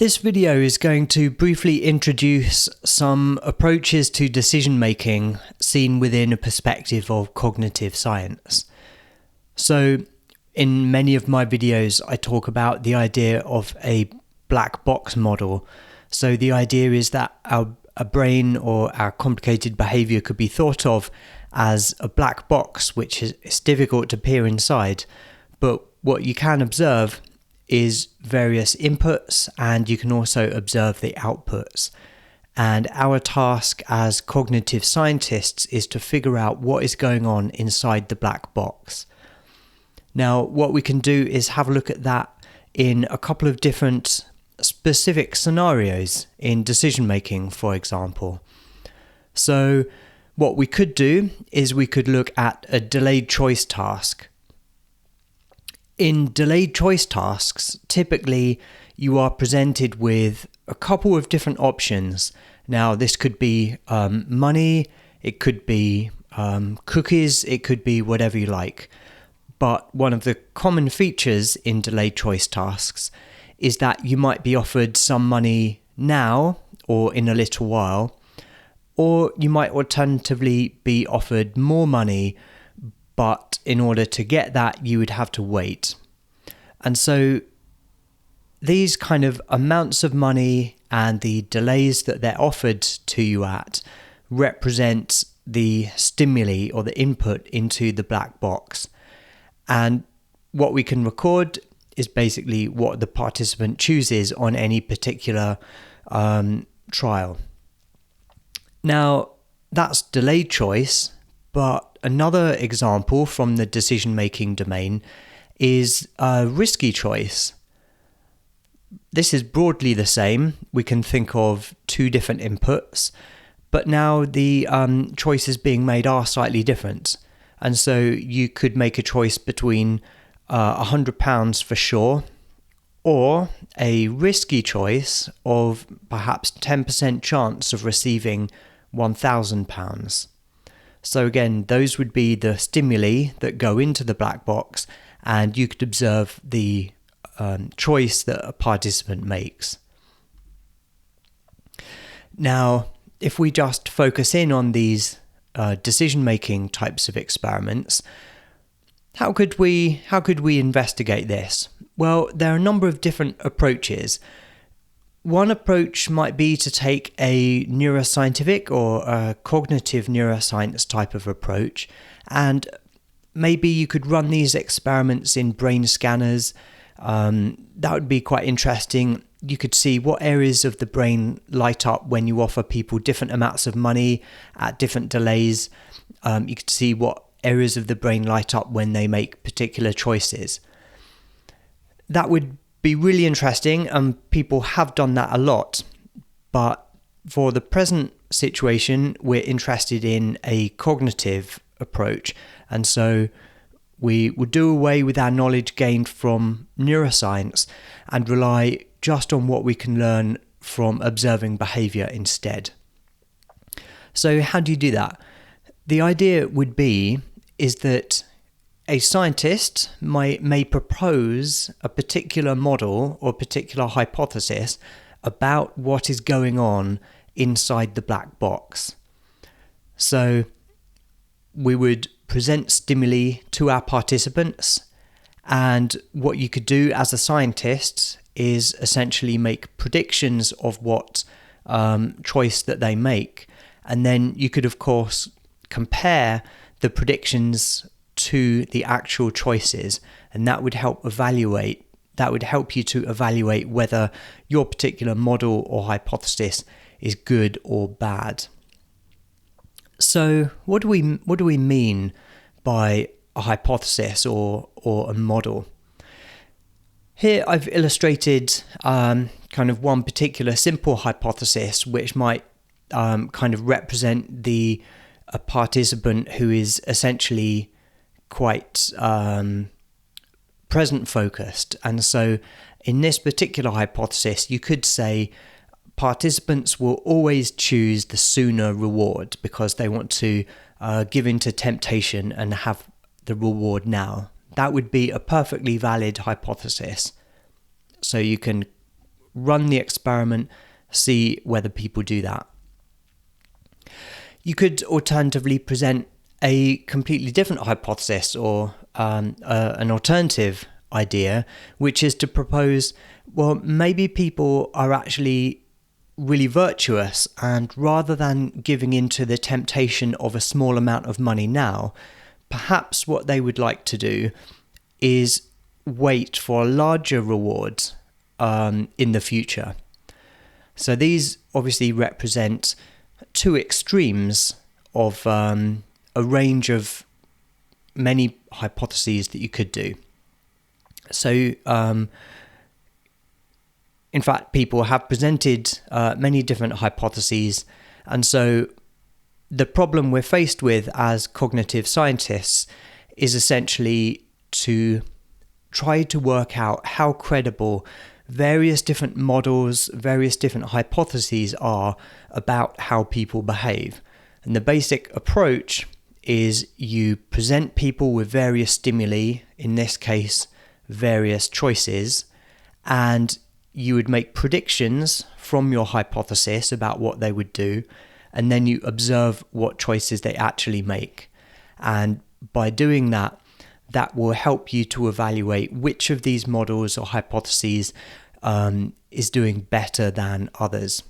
This video is going to briefly introduce some approaches to decision making seen within a perspective of cognitive science. So, in many of my videos, I talk about the idea of a black box model. So the idea is that our brain or our complicated behavior could be thought of as a black box, which is difficult to peer inside. But what you can observe is various inputs, and you can also observe the outputs. And our task as cognitive scientists is to figure out what is going on inside the black box. Now, what we can do is have a look at that in a couple of different specific scenarios in decision making, for example. So what we could do is we could look at a delayed choice task. In delayed choice tasks, typically you are presented with a couple of different options. Now, this could be money, it could be cookies, it could be whatever you like. But one of the common features in delayed choice tasks is that you might be offered some money now or in a little while, or you might alternatively be offered more money, but in order to get that, you would have to wait. And so these kind of amounts of money and the delays that they're offered to you at represent the stimuli or the input into the black box. And what we can record is basically what the participant chooses on any particular trial. Now, that's delayed choice, but another example from the decision-making domain is risky choice. This is broadly the same. We can think of two different inputs, but now the choices being made are slightly different. And so you could make a choice between £100 for sure, or a risky choice of perhaps 10% chance of receiving £1,000. So again, those would be the stimuli that go into the black box, and you could observe the choice that a participant makes. Now, if we just focus in on these decision-making types of experiments, how could we investigate this? Well, there are a number of different approaches. One approach might be to take a neuroscientific or a cognitive neuroscience type of approach, and maybe you could run these experiments in brain scanners. That would be quite interesting. You could see what areas of the brain light up when you offer people different amounts of money at different delays. You could see what areas of the brain light up when they make particular choices. That would be really interesting, and people have done that a lot. But for the present situation, we're interested in a cognitive approach, and so we would do away with our knowledge gained from neuroscience and rely just on what we can learn from observing behavior instead. So how do you do that? The idea would be is that a scientist may propose a particular model or particular hypothesis about what is going on inside the black box. So we would present stimuli to our participants, and what you could do as a scientist is essentially make predictions of what choice that they make, and then you could of course compare the predictions to the actual choices, and that would help you to evaluate whether your particular model or hypothesis is good or bad. So what do we mean by a hypothesis or a model? Here I've illustrated kind of one particular simple hypothesis which might kind of represent a participant who is essentially quite present focused. And so in this particular hypothesis, you could say participants will always choose the sooner reward because they want to give in to temptation and have the reward now. That would be a perfectly valid hypothesis. So you can run the experiment, see whether people do that. You could alternatively present a completely different hypothesis or an alternative idea, which is to propose, well, maybe people are actually really virtuous, and rather than giving into the temptation of a small amount of money now, perhaps what they would like to do is wait for larger rewards in the future. So these obviously represent two extremes of a range of many hypotheses that you could do. So in fact, people have presented many different hypotheses, and so the problem we're faced with as cognitive scientists is essentially to try to work out how credible various different models, various different hypotheses are about how people behave. And the basic approach is you present people with various stimuli, in this case, various choices, and you would make predictions from your hypothesis about what they would do, and then you observe what choices they actually make. And by doing that, that will help you to evaluate which of these models or hypotheses is doing better than others.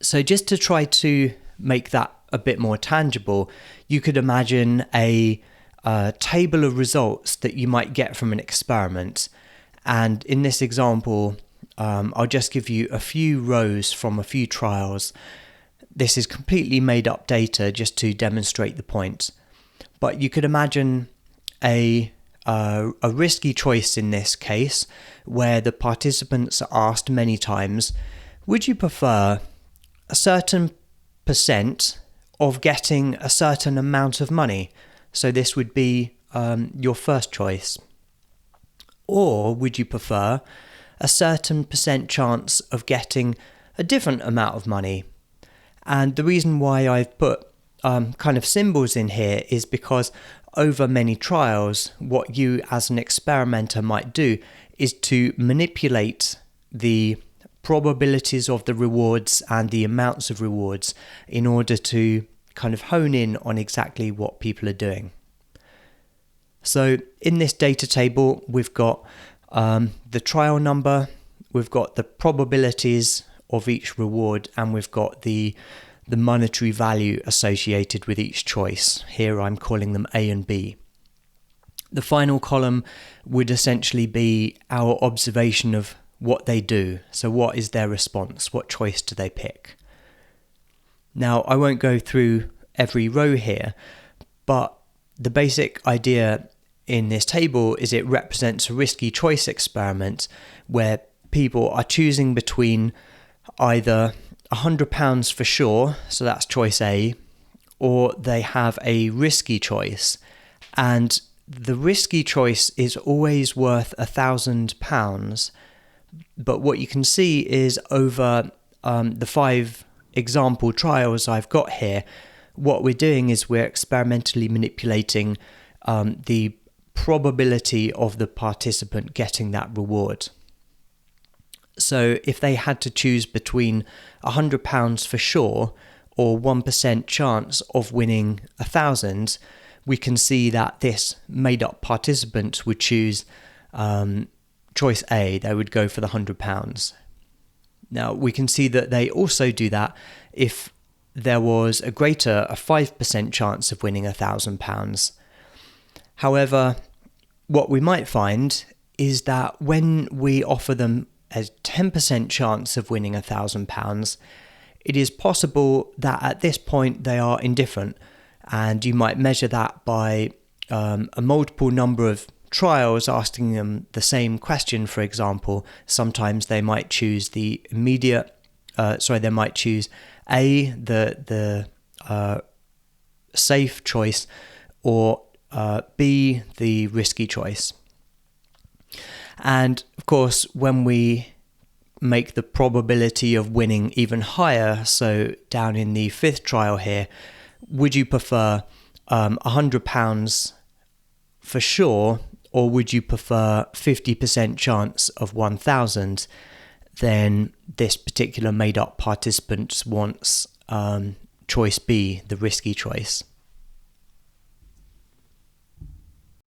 So just to try to make that a bit more tangible, you could imagine a table of results that you might get from an experiment. And in this example, I'll just give you a few rows from a few trials. This is completely made up data just to demonstrate the point. But you could imagine a risky choice in this case, where the participants are asked many times, would you prefer a certain percent of getting a certain amount of money? So this would be your first choice. Or would you prefer a certain percent chance of getting a different amount of money? And the reason why I've put kind of symbols in here is because over many trials, what you as an experimenter might do is to manipulate the probabilities of the rewards and the amounts of rewards in order to kind of hone in on exactly what people are doing. So in this data table, we've got the trial number, we've got the probabilities of each reward, and we've got the monetary value associated with each choice. Here I'm calling them A and B. The final column would essentially be our observation of what they do. So what is their response? What choice do they pick? Now, I won't go through every row here, but the basic idea in this table is it represents a risky choice experiment where people are choosing between either £100 for sure, so that's choice A, or they have a risky choice, and the risky choice is always worth £1,000. But what you can see is over the 5 example trials I've got here, what we're doing is we're experimentally manipulating the probability of the participant getting that reward. So if they had to choose between £100 for sure or 1% chance of winning 1,000, we can see that this made-up participant would choose choice A. They would go for the £100. Now we can see that they also do that if there was a 5% chance of winning £1,000. However, what we might find is that when we offer them a 10% chance of winning £1,000, it is possible that at this point they are indifferent, and you might measure that by a multiple number of trials asking them the same question. For example, sometimes they might choose they might choose A, the safe choice, or B, the risky choice. And of course, when we make the probability of winning even higher, so down in the 5th trial here, would you prefer £100 for sure, or would you prefer 50% chance of 1,000? then this particular made-up participant wants choice B, the risky choice.